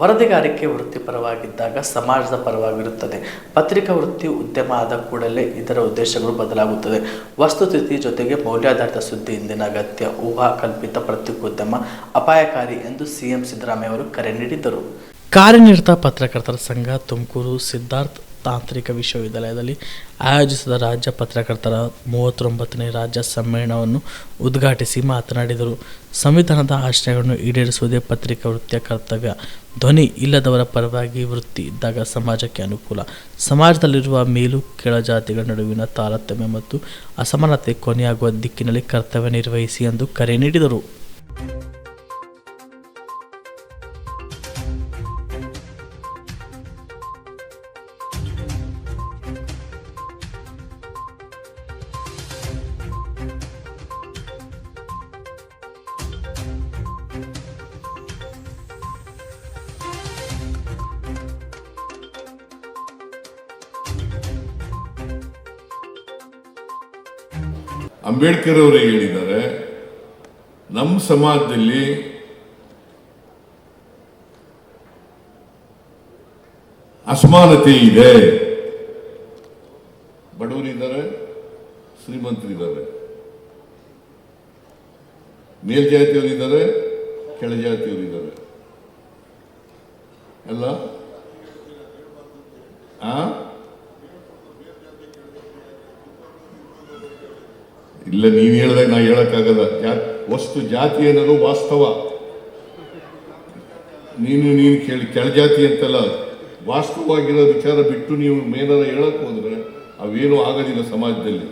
ವರದಿಗಾರಿಕೆ ವೃತ್ತಿಪರವಾಗಿದ್ದಾಗ ಸಮಾಜದ ಪರವಾಗಿರುತ್ತದೆ. ಪತ್ರಿಕಾ ವೃತ್ತಿ ಉದ್ಯಮ ಆದ ಕೂಡಲೇ ಇದರ ಉದ್ದೇಶಗಳು ಬದಲಾಗುತ್ತದೆ. ವಸ್ತುಸ್ಥಿತಿ ಜೊತೆಗೆ ಮೌಲ್ಯಾಧಾರಿತ ಸುದ್ದಿ ಇಂದಿನ ಅಗತ್ಯ. ಊಹಾ ಕಲ್ಪಿತ ಪತ್ರಿಕೋದ್ಯಮ ಅಪಾಯಕಾರಿ ಎಂದು ಸಿಎಂ ಸಿದ್ದರಾಮಯ್ಯ ಅವರು ಕರೆ ನೀಡಿದ್ದರು. ಕಾರ್ಯನಿರತ ಪತ್ರಕರ್ತರ ಸಂಘ ತುಮಕೂರು ಸಿದ್ಧಾರ್ಥ ತಾಂತ್ರಿಕ ವಿಶ್ವವಿದ್ಯಾಲಯದಲ್ಲಿ ಆಯೋಜಿಸಿದ ರಾಜ್ಯ ಪತ್ರಕರ್ತರ 39ನೇ ರಾಜ್ಯ ಸಮ್ಮೇಳನವನ್ನು ಉದ್ಘಾಟಿಸಿ ಮಾತನಾಡಿದರು. ಸಂವಿಧಾನದ ಆಶಯಗಳನ್ನು ಈಡೇರಿಸುವುದೇ ಪತ್ರಿಕಾ ವೃತ್ತಿಯ ಕರ್ತವ್ಯ. ಧ್ವನಿ ಇಲ್ಲದವರ ಪರವಾಗಿ ವೃತ್ತಿ ಇದ್ದಾಗ ಸಮಾಜಕ್ಕೆ ಅನುಕೂಲ. ಸಮಾಜದಲ್ಲಿರುವ ಮೇಲು ಕೆಳಜಾತಿಗಳ ನಡುವಿನ ತಾರತಮ್ಯ ಮತ್ತು ಅಸಮಾನತೆ ಕೊನೆಯಾಗುವ ದಿಕ್ಕಿನಲ್ಲಿ ಕರ್ತವ್ಯ ನಿರ್ವಹಿಸಿ ಎಂದು ಕರೆ ನೀಡಿದರು. ಅಂಬೇಡ್ಕರ್ ಅವರೇ ಹೇಳಿದ್ದಾರೆ, ನಮ್ಮ ಸಮಾಜದಲ್ಲಿ ಅಸಮಾನತೆ ಇದೆ. ಬಡವರಿದ್ದಾರೆ, ಶ್ರೀಮಂತರಿದ್ದಾರೆ, ಮೇಲ್ಜಾತಿಯವರಿದ್ದಾರೆ, ಕೆಳಜಾತಿಯವರಿದ್ದಾರೆ. ಅಲ್ಲ ಇಲ್ಲ, ನೀನು ಹೇಳಿದಾಗ ನಾ ಹೇಳಕ್ಕಾಗಲ್ಲ. ವಸ್ತು ಜಾತಿ ಅನ್ನೋದು ವಾಸ್ತವ. ನೀನು ಕೆಳಜಾತಿ ಅಂತಲ್ಲ, ವಾಸ್ತವವಾಗಿರೋ ವಿಚಾರ ಬಿಟ್ಟು ನೀವು ಮೇಲಾರ ಹೇಳಕ್ ಹೋದ್ರೆ ಅವೇನು ಆಗೋದಿಲ್ಲ ಸಮಾಜದಲ್ಲಿ.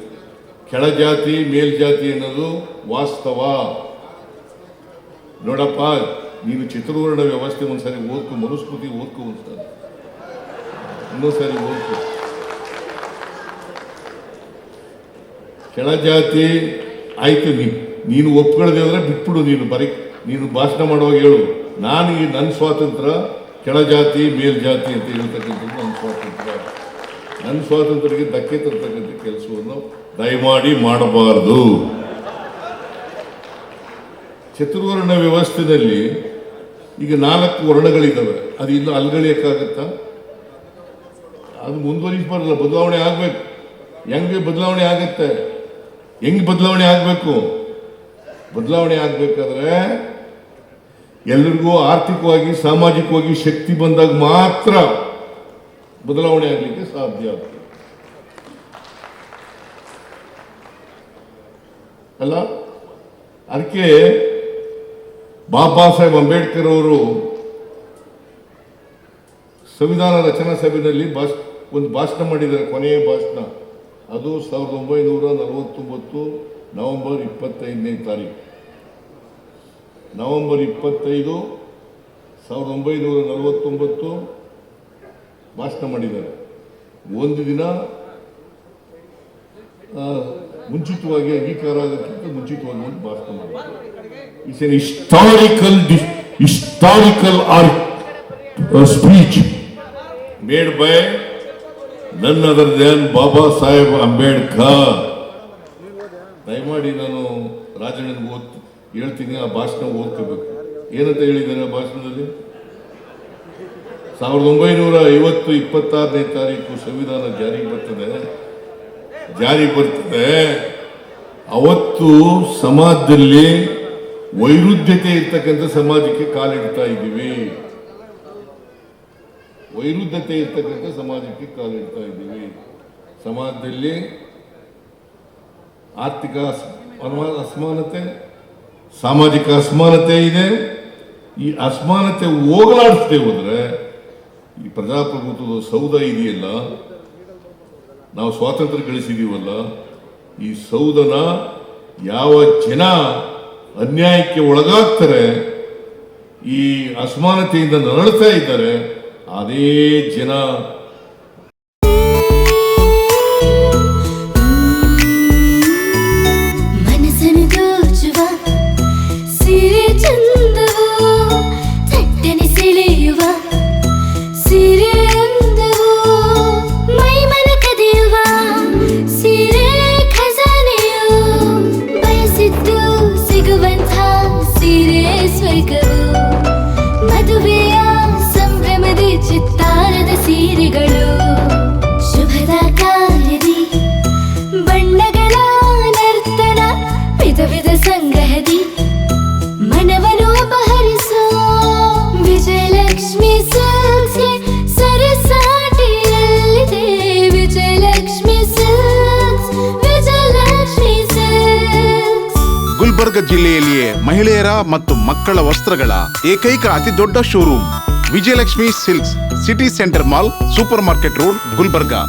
ಕೆಳಜಾತಿ ಮೇಲ್ಜಾತಿ ಅನ್ನೋದು ವಾಸ್ತವ. ನೋಡಪ್ಪ, ನೀನು ಚಿತ್ರವರ್ಣ ವ್ಯವಸ್ಥೆ ಒಂದ್ಸರಿ ಓದ್ಕೊ, ಮನುಸ್ಮೃತಿ ಓದ್ಕೊ, ಒಂದ್ಸರಿ ಇನ್ನೊಂದ್ಸರಿ ಓದ್ಕೊ. ಕೆಳಜಾತಿ ಆಯ್ತು, ನೀನು ಒಪ್ಕೊಳ್ಳದೆ ಹೋದ್ರೆ ಬಿಟ್ಬಿಡು. ನೀನು ಭಾಷಣ ಮಾಡುವಾಗ ಹೇಳು, ನಾನು ಈ ನನ್ನ ಸ್ವಾತಂತ್ರ್ಯ ಕೆಳಜಾತಿ ಮೇಲ್ಜಾತಿ ಅಂತ ಹೇಳ್ತಕ್ಕಂಥದ್ದು ನನ್ನ ಸ್ವಾತಂತ್ರ್ಯ. ನನ್ನ ಸ್ವಾತಂತ್ರ್ಯಕ್ಕೆ ಧಕ್ಕೆ ತರ್ತಕ್ಕಂಥ ಕೆಲಸವನ್ನು ದಯಮಾಡಿ ಮಾಡಬಾರದು. ಚತುರ್ವರ್ಣ ವ್ಯವಸ್ಥೆಯಲ್ಲಿ ಈಗ 4 ವರ್ಣಗಳಿದ್ದಾವೆ. ಅದು ಇನ್ನು ಅಲ್ಗಳಿಯಕ್ಕಾಗತ್ತಾ? ಅದು ಮುಂದುವರಿಸಬಾರಲ್ಲ, ಬದಲಾವಣೆ ಆಗ್ಬೇಕು. ಹೆಂಗೆ ಬದಲಾವಣೆ ಆಗತ್ತೆ? ಹೆಂಗ್ ಬದಲಾವಣೆ ಆಗಬೇಕು? ಬದಲಾವಣೆ ಆಗಬೇಕಾದ್ರೆ ಎಲ್ರಿಗೂ ಆರ್ಥಿಕವಾಗಿ ಸಾಮಾಜಿಕವಾಗಿ ಶಕ್ತಿ ಬಂದಾಗ ಮಾತ್ರ ಬದಲಾವಣೆ ಆಗಲಿಕ್ಕೆ ಸಾಧ್ಯ ಆಗ್ತದೆ. ಅಲ್ಲ, ಅದಕ್ಕೆ ಬಾಬಾ ಸಾಹೇಬ್ ಅಂಬೇಡ್ಕರ್ ಅವರು ಸಂವಿಧಾನ ರಚನಾ ಸಭೆಯಲ್ಲಿ ಒಂದು ಭಾಷಣ ಮಾಡಿದ್ದಾರೆ, ಕೊನೆಯ ಭಾಷಣ. ಅದು 1949 ನವೆಂಬರ್ 25ನೇ ತಾರೀಕು. ನವೆಂಬರ್ 25, 1949 ಭಾಷಣ ಮಾಡಿದ್ದಾರೆ. ಒಂದು ದಿನ ಮುಂಚಿತವಾಗಿ ಅಂಗೀಕಾರ ಆಗೋಕ್ಕಿಂತ ಮುಂಚಿತವಾಗಿ ಒಂದು ಭಾಷಣ ಮಾಡಿದ್ದಾರೆ. It's an historical speech made by none other than Baba Saheb Ambedkar. ದಯಮಾಡಿ ನಾನು ರಾಜಣ್ಣನಿಗೆ ಹೇಳ್ತೀನಿ, ಆ ಭಾಷಣ ಓದ್ಕೋಬೇಕು. ಏನಂತ ಹೇಳಿದ್ದಾರೆ ಆ ಭಾಷಣದಲ್ಲಿ? 1950 26ನೇ ತಾರೀಕು ಸಂವಿಧಾನ ಜಾರಿಗೆ ಬರ್ತದೆ. ಅವತ್ತು ಸಮಾಜದಲ್ಲಿ ವೈರುಧ್ಯತೆ ಇರ್ತಕ್ಕಂಥ ಸಮಾಜಕ್ಕೆ ಕಾಲಿಡ್ತಾ ಇದ್ದೀವಿ. ವೈರುಧ್ಯತೆ ಇರ್ತಕ್ಕಂಥ ಸಮಾಜಕ್ಕೆ ಕಾಲಿಡ್ತಾ ಇದ್ದೀವಿ. ಸಮಾಜದಲ್ಲಿ ಆರ್ಥಿಕ ಅಸಮಾನತೆ, ಸಾಮಾಜಿಕ ಅಸಮಾನತೆ ಇದೆ. ಈ ಅಸಮಾನತೆ ಹೋಗಲಾಡಿಸದೆ ಹೋದ್ರೆ ಈ ಪ್ರಜಾಪ್ರಭುತ್ವದ ಸೌಧ ಇದೆಯಲ್ಲ, ನಾವು ಸ್ವಾತಂತ್ರ್ಯ ಗಳಿಸಿದೀವಲ್ಲ, ಈ ಸೌಧನ ಯಾವ ಜನ ಅನ್ಯಾಯಕ್ಕೆ ಒಳಗಾಗ್ತಾರೆ, ಈ ಅಸಮಾನತೆಯಿಂದ ನರಳ್ತಾ ಇದ್ದಾರೆ, ಅದೇ ಜನ ಮನಸ್ಸನ್ನು ದೋಚುವ ಸಿರೆ ಚಂದವೋ, ಥಟ್ಟನೆ ಸೆಳೆಯುವ ಸಿರೆ ಅಂದವೋ, ಮೈಮನ ಕದಿಯುವ ಸಿರೆ ಖಜಾನೆಯೋ, ಬಯಸಿದ್ದು ಸಿಗುವಂಥ ಸಿರೆ ಸ್ವರ್ಗವೋ, ಮದುವೆಯ ಜಿಲ್ಲೆಯಲ್ಲಿಯೇ ಮಹಿಳೆಯರ ಮತ್ತು ಮಕ್ಕಳ ವಸ್ತ್ರಗಳ ಏಕೈಕ ಅತಿ ದೊಡ್ಡ showroom Vijayalakshmi silks, city centre mall, super market road, Gulbarga.